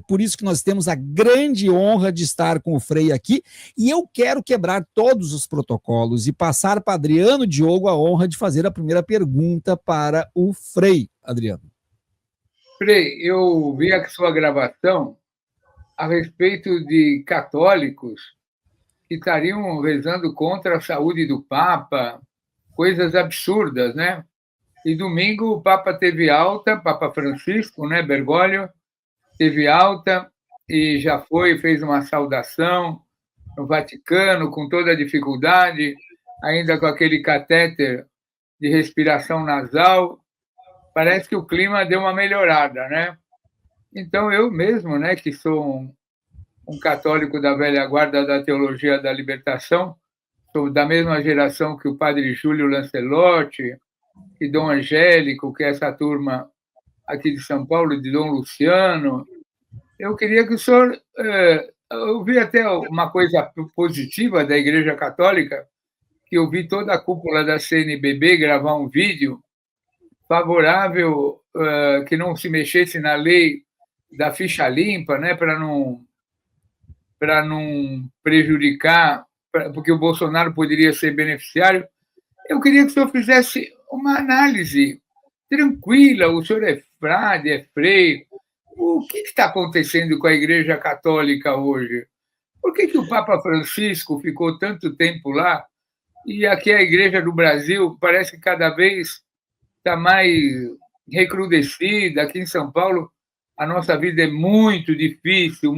por isso que nós temos a grande honra de estar com o Frei aqui, e eu quero quebrar todos os protocolos e passar para Adriano Diogo a honra de fazer a primeira pergunta para o Frei. Adriano. Frei, eu vi a sua gravação a respeito de católicos que estariam rezando contra a saúde do Papa, coisas absurdas, né? E domingo o Papa teve alta, Papa Francisco, né, Bergoglio, teve alta e já fez uma saudação no Vaticano com toda a dificuldade, ainda com aquele catéter de respiração nasal. Parece que o clima deu uma melhorada, né? Então, eu mesmo, né, que sou um católico da velha guarda da teologia da libertação, sou da mesma geração que o padre Júlio Lancelotti, e Dom Angélico, que é essa turma aqui de São Paulo, de Dom Luciano. Eu queria que o senhor... eu vi até uma coisa positiva da Igreja Católica, que eu vi toda a cúpula da CNBB gravar um vídeo favorável que não se mexesse na lei da ficha limpa, né, para não prejudicar, porque o Bolsonaro poderia ser beneficiário. Eu queria que o senhor fizesse uma análise tranquila. O senhor é frade, é frei. O que está acontecendo com a Igreja Católica hoje? Por que o Papa Francisco ficou tanto tempo lá e aqui a Igreja do Brasil parece que cada vez está mais recrudescida? Aqui em São Paulo, a nossa vida é muito difícil.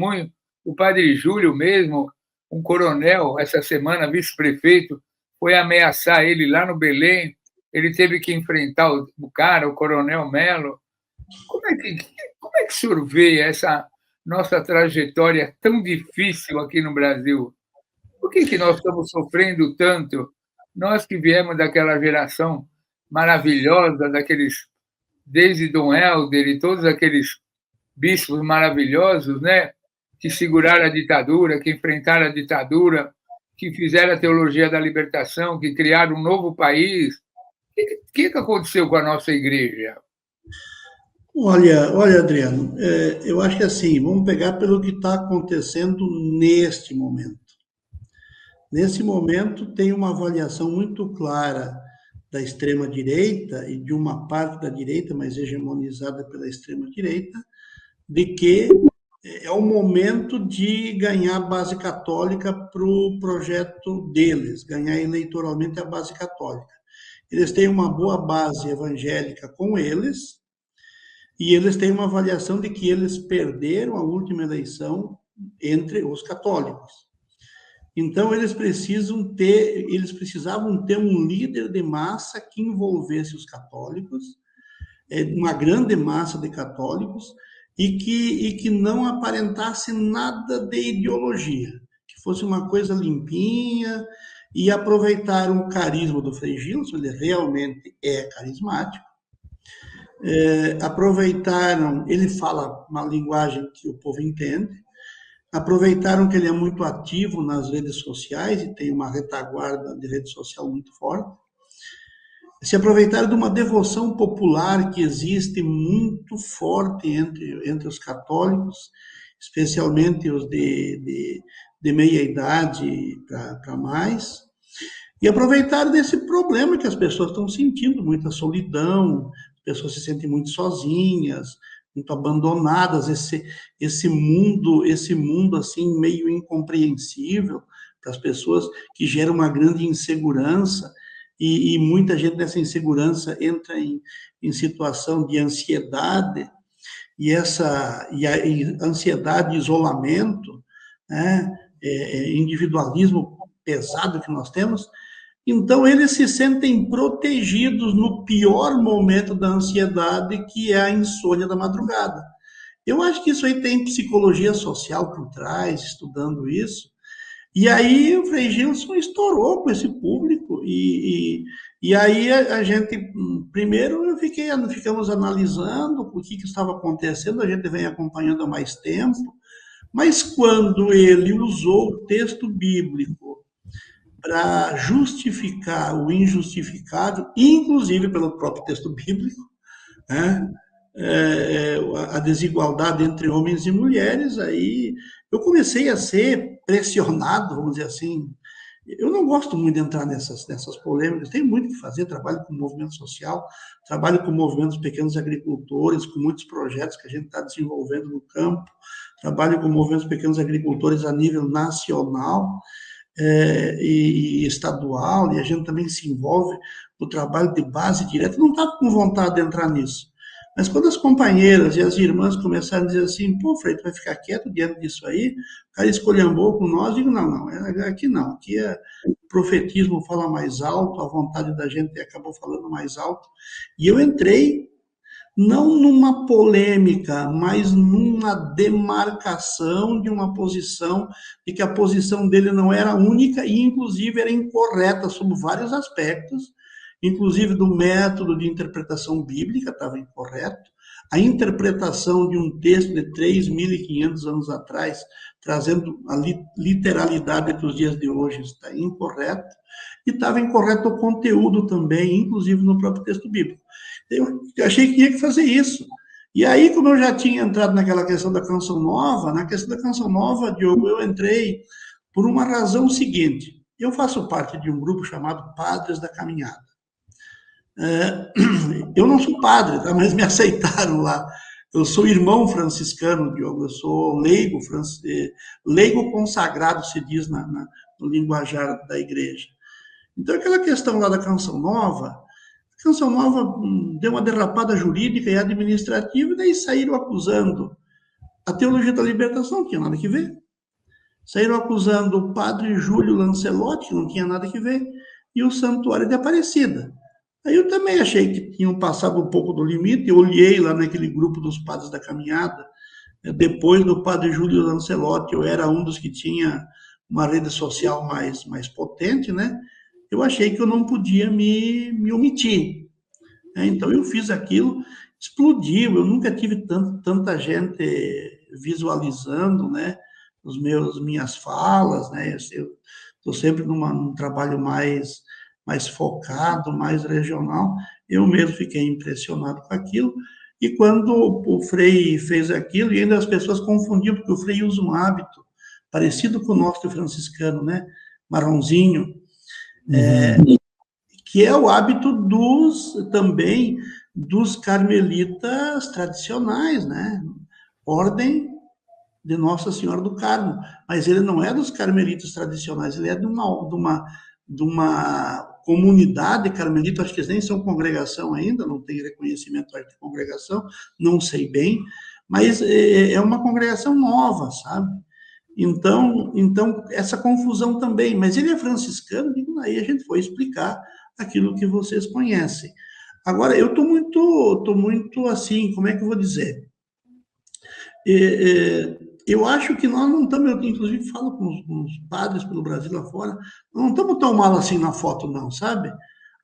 O padre Júlio mesmo, um coronel, essa semana, vice-prefeito, foi ameaçar ele lá no Belém. Ele teve que enfrentar o coronel Melo. Como é que o senhor vê essa nossa trajetória tão difícil aqui no Brasil? Por que nós estamos sofrendo tanto? Nós que viemos daquela geração maravilhosa, desde Dom Helder e todos aqueles bispos maravilhosos, né, que seguraram a ditadura, que enfrentaram a ditadura, que fizeram a teologia da libertação, que criaram um novo país. O que aconteceu com a nossa igreja? Olha, Adriano, eu acho que assim, vamos pegar pelo que está acontecendo neste momento. Nesse momento, tem uma avaliação muito clara da extrema-direita e de uma parte da direita, mas hegemonizada pela extrema-direita, de que é o momento de ganhar base católica para o projeto deles, ganhar eleitoralmente a base católica. Eles têm uma boa base evangélica com eles, e eles têm uma avaliação de que eles perderam a última eleição entre os católicos. Então, eles precisavam ter um líder de massa que envolvesse os católicos, uma grande massa de católicos, e que não aparentasse nada de ideologia, que fosse uma coisa limpinha, e aproveitaram o carisma do Frei Gilson, ele realmente é carismático, aproveitaram, ele fala uma linguagem que o povo entende, aproveitaram que ele é muito ativo nas redes sociais e tem uma retaguarda de rede social muito forte, se aproveitaram de uma devoção popular que existe muito forte entre os católicos, especialmente os de meia-idade para mais, e aproveitaram desse problema que as pessoas estão sentindo, muita solidão, as pessoas se sentem muito sozinhas, muito abandonadas, esse mundo assim meio incompreensível para as pessoas, que gera uma grande insegurança, e muita gente nessa insegurança entra em situação de ansiedade, e a ansiedade, isolamento, né, individualismo pesado que nós temos. Então, eles se sentem protegidos no pior momento da ansiedade, que é a insônia da madrugada. Eu acho que isso aí tem psicologia social por trás, estudando isso. E aí o Frei Gilson estourou com esse público, e aí a gente, primeiro ficamos analisando o que estava acontecendo, a gente vem acompanhando há mais tempo, mas quando ele usou o texto bíblico para justificar o injustificável, inclusive pelo próprio texto bíblico, né? a desigualdade entre homens e mulheres, aí eu comecei a ser pressionado, vamos dizer assim. Eu não gosto muito de entrar nessas polêmicas, tem muito o que fazer, trabalho com movimento social, trabalho com movimentos pequenos agricultores, com muitos projetos que a gente está desenvolvendo no campo, trabalho com movimentos pequenos agricultores a nível nacional, e estadual, e a gente também se envolve no trabalho de base direta. Não estava com vontade de entrar nisso. Mas quando as companheiras e as irmãs começaram a dizer assim, pô, Frei, tu vai ficar quieto diante disso aí? O cara escolhambou com nós, eu digo, não, aqui não, aqui o profetismo fala mais alto, a vontade da gente acabou falando mais alto, e eu entrei não numa polêmica, mas numa demarcação de uma posição, de que a posição dele não era única e, inclusive, era incorreta sob vários aspectos, inclusive do método de interpretação bíblica estava incorreto, a interpretação de um texto de 3.500 anos atrás, trazendo a literalidade para os dias de hoje, está incorreto, e estava incorreto o conteúdo também, inclusive no próprio texto bíblico. Eu achei que tinha que fazer isso. E aí, como eu já tinha entrado naquela questão da Canção Nova, na questão da Canção Nova, Diogo, eu entrei por uma razão seguinte. Eu faço parte de um grupo chamado Padres da Caminhada. Eu não sou padre, tá? Mas me aceitaram lá. Eu sou irmão franciscano, Diogo, eu sou leigo consagrado, se diz no linguajar da igreja. Então, aquela questão lá da Canção Nova, a Canção Nova deu uma derrapada jurídica e administrativa, e daí saíram acusando a Teologia da Libertação, não tinha nada que ver. Saíram acusando o padre Júlio Lancelotti, não tinha nada que ver, e o Santuário de Aparecida. Aí eu também achei que tinham passado um pouco do limite, eu olhei lá naquele grupo dos padres da caminhada, depois do padre Júlio Lancelotti, eu era um dos que tinha uma rede social mais potente, né? Eu achei que eu não podia me omitir. Então, eu fiz aquilo, explodiu, eu nunca tive tanta gente visualizando, né, minhas falas, né, eu estou sempre num trabalho mais focado, mais regional, eu mesmo fiquei impressionado com aquilo, e quando o Frei fez aquilo, e ainda as pessoas confundiam, porque o Frei usa um hábito parecido com o nosso franciscano, né, marronzinho, que é o hábito também dos carmelitas tradicionais, né? Ordem de Nossa Senhora do Carmo. Mas ele não é dos carmelitas tradicionais, ele é de uma comunidade carmelita, acho que eles nem são congregação ainda, não tem reconhecimento de congregação, não sei bem, mas é uma congregação nova, sabe? Então, essa confusão também, mas ele é franciscano, e aí a gente foi explicar aquilo que vocês conhecem. Agora, eu estou muito assim, como é que eu vou dizer? Eu acho que nós não estamos, eu inclusive falo com os padres pelo Brasil lá fora, nós não estamos tão mal assim na foto não, sabe?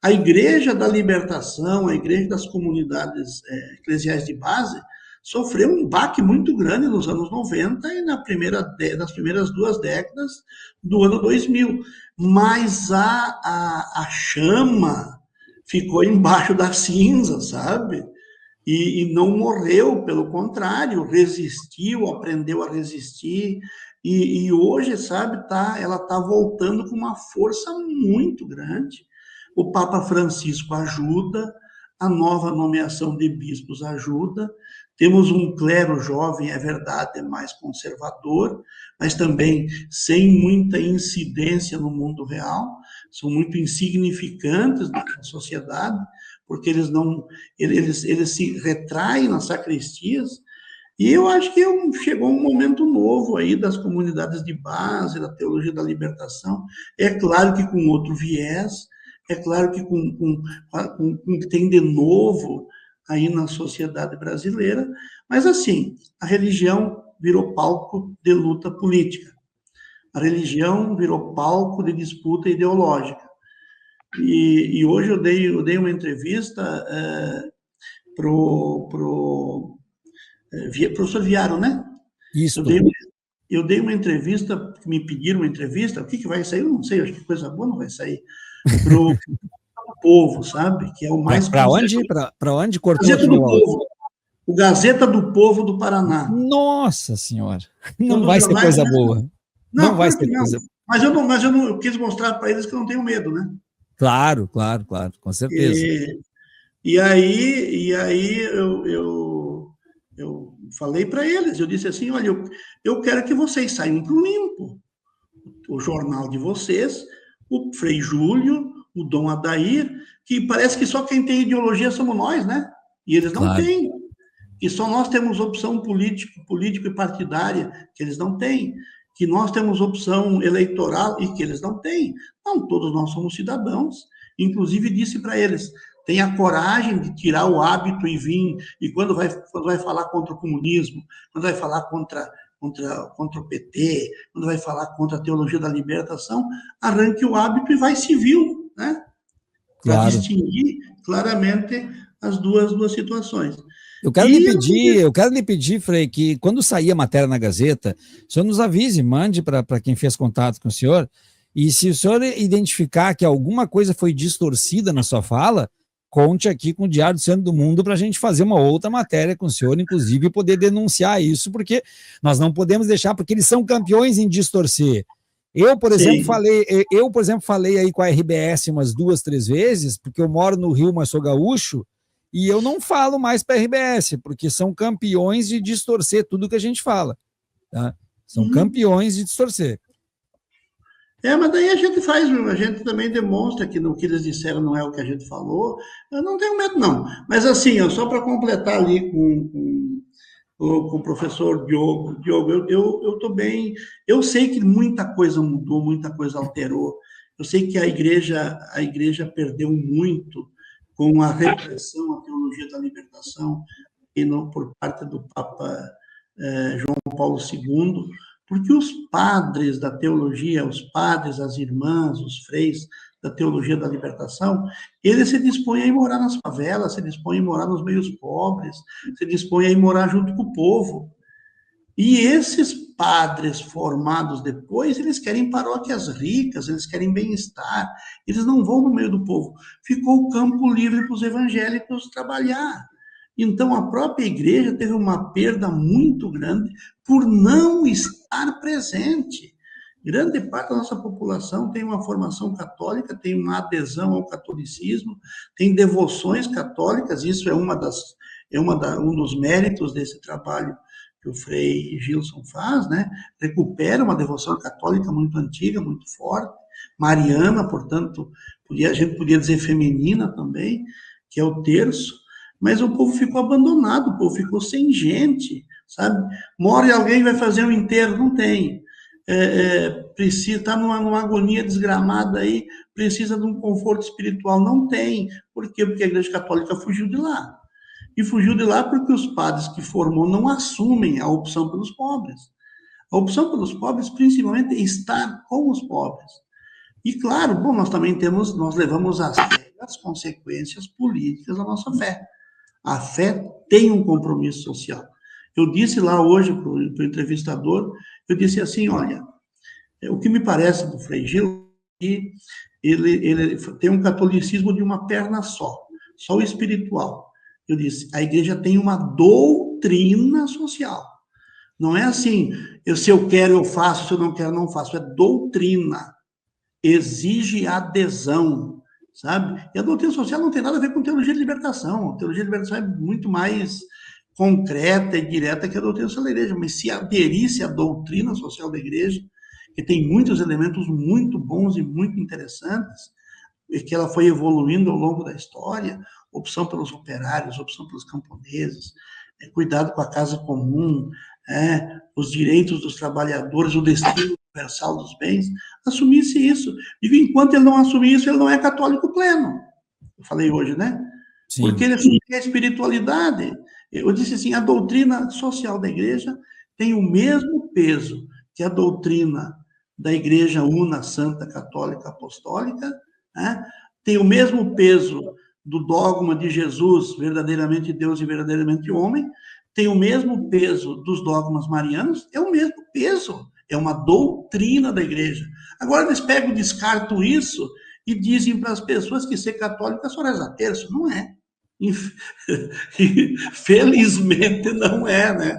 A Igreja da Libertação, a Igreja das Comunidades Eclesiais de Base, sofreu um baque muito grande nos anos 90 e nas primeiras 2 décadas do ano 2000. Mas a chama ficou embaixo da cinza, sabe? E não morreu, pelo contrário, resistiu, aprendeu a resistir, e hoje, sabe, ela está voltando com uma força muito grande. O Papa Francisco ajuda, a nova nomeação de bispos ajuda, temos um clero jovem, é verdade, mais conservador, mas também sem muita incidência no mundo real, são muito insignificantes na sociedade, porque eles se retraem nas sacristias, e eu acho que chegou um momento novo aí das comunidades de base, da teologia da libertação, é claro que com outro viés, é claro que com o que tem de novo aí na sociedade brasileira, mas assim, a religião virou palco de luta política, a religião virou palco de disputa ideológica, e hoje eu dei uma entrevista pro professor Viaro, né? Isso. Eu dei uma entrevista, me pediram uma entrevista, o que vai sair? Eu não sei, acho que coisa boa não vai sair, pro povo, sabe? Que é o mais... Para onde? Para onde? Cortou Gazeta do Povo. O Gazeta do Povo do Paraná. Nossa Senhora! Não Um vai dos ser jornais, coisa né? boa. Não, Vai claro ser que não. coisa. Eu quis mostrar para eles que eu não tenho medo, né? Claro, claro, claro, com certeza. E aí eu falei para eles, eu disse assim, olha, eu quero que vocês saiam para o limpo. O jornal de vocês, o Frei Júlio, o Dom Adair, que parece que só quem tem ideologia somos nós, né? E eles não Claro. têm. Que só nós temos opção político e partidária, que eles não têm. Que nós temos opção eleitoral e que eles não têm. Não, todos nós somos cidadãos. Inclusive disse para eles, tenha coragem de tirar o hábito e vir, e quando vai falar contra o comunismo, quando vai falar contra o PT, quando vai falar contra a teologia da libertação, arranque o hábito e vai civil, né? Para Claro. distinguir claramente as duas situações. Eu quero lhe pedir, Frei, que quando sair a matéria na Gazeta, o senhor nos avise, mande para quem fez contato com o senhor, e se o senhor identificar que alguma coisa foi distorcida na sua fala, conte aqui com o Diário do Centro do Mundo para a gente fazer uma outra matéria com o senhor, inclusive poder denunciar isso, porque nós não podemos deixar, porque eles são campeões em distorcer. Eu, por exemplo, falei aí com a RBS umas 2, 3 vezes, porque eu moro no Rio, mas sou gaúcho, e eu não falo mais para a RBS, porque são campeões de distorcer tudo que a gente fala. Tá? São campeões de distorcer. Mas daí a gente também demonstra que o que eles disseram não é o que a gente falou. Eu não tenho medo, não. Mas assim, só para completar ali com o professor Diogo, eu estou bem. Eu sei que muita coisa mudou, muita coisa alterou. Eu sei que a igreja perdeu muito com a repressão à teologia da libertação e por parte do Papa João Paulo II, porque os padres da teologia, os padres, as irmãs, os freis da teologia da libertação, eles se dispõem a ir morar nas favelas, se dispõem a ir morar nos meios pobres, se dispõem a ir morar junto com o povo. E esses padres formados depois, eles querem paróquias ricas, eles querem bem-estar, eles não vão no meio do povo. Ficou o campo livre para os evangélicos trabalhar. Então, a própria igreja teve uma perda muito grande por não estar presente. Grande parte da nossa população tem uma formação católica, tem uma adesão ao catolicismo, tem devoções católicas, isso é um dos méritos desse trabalho que o Frei Gilson faz, né? Recupera uma devoção católica muito antiga, muito forte, mariana, portanto, a gente podia dizer feminina também, que é o terço, mas o povo ficou abandonado, o povo ficou sem gente, sabe? Morre alguém, vai fazer um enterro, não tem. Precisa, está numa agonia desgramada aí, precisa de um conforto espiritual, não tem. Por quê? Porque a Igreja Católica fugiu de lá. E fugiu de lá porque os padres que formou não assumem a opção pelos pobres. A opção pelos pobres, principalmente, é estar com os pobres. E, claro, nós também levamos as consequências políticas da nossa fé. A fé tem um compromisso social. Eu disse lá hoje para o entrevistador, eu disse assim, olha, o que me parece do Frei Gil é que ele tem um catolicismo de uma perna só o espiritual. Eu disse, a igreja tem uma doutrina social. Não é assim, se eu quero, eu faço, se eu não quero, não faço. É doutrina. Exige adesão, sabe? E a doutrina social não tem nada a ver com teologia de libertação. A teologia de libertação é muito mais concreta e direta que a doutrina social da igreja. Mas se aderisse à doutrina social da igreja, que tem muitos elementos muito bons e muito interessantes, e que ela foi evoluindo ao longo da história, opção pelos operários, opção pelos camponeses, cuidado com a casa comum, os direitos dos trabalhadores, o destino universal dos bens, assumisse isso. E enquanto ele não assumir isso, ele não é católico pleno. Eu falei hoje, né? Sim. Porque ele assume a espiritualidade. Eu disse assim, a doutrina social da igreja tem o mesmo peso que a doutrina da igreja una, santa, católica, apostólica, tem o mesmo peso do dogma de Jesus, verdadeiramente Deus e verdadeiramente homem, tem o mesmo peso dos dogmas marianos, é o mesmo peso, é uma doutrina da igreja. Agora eles pegam, descartam isso e dizem para as pessoas que ser católico é só rezar terço, não é. Felizmente não é, né?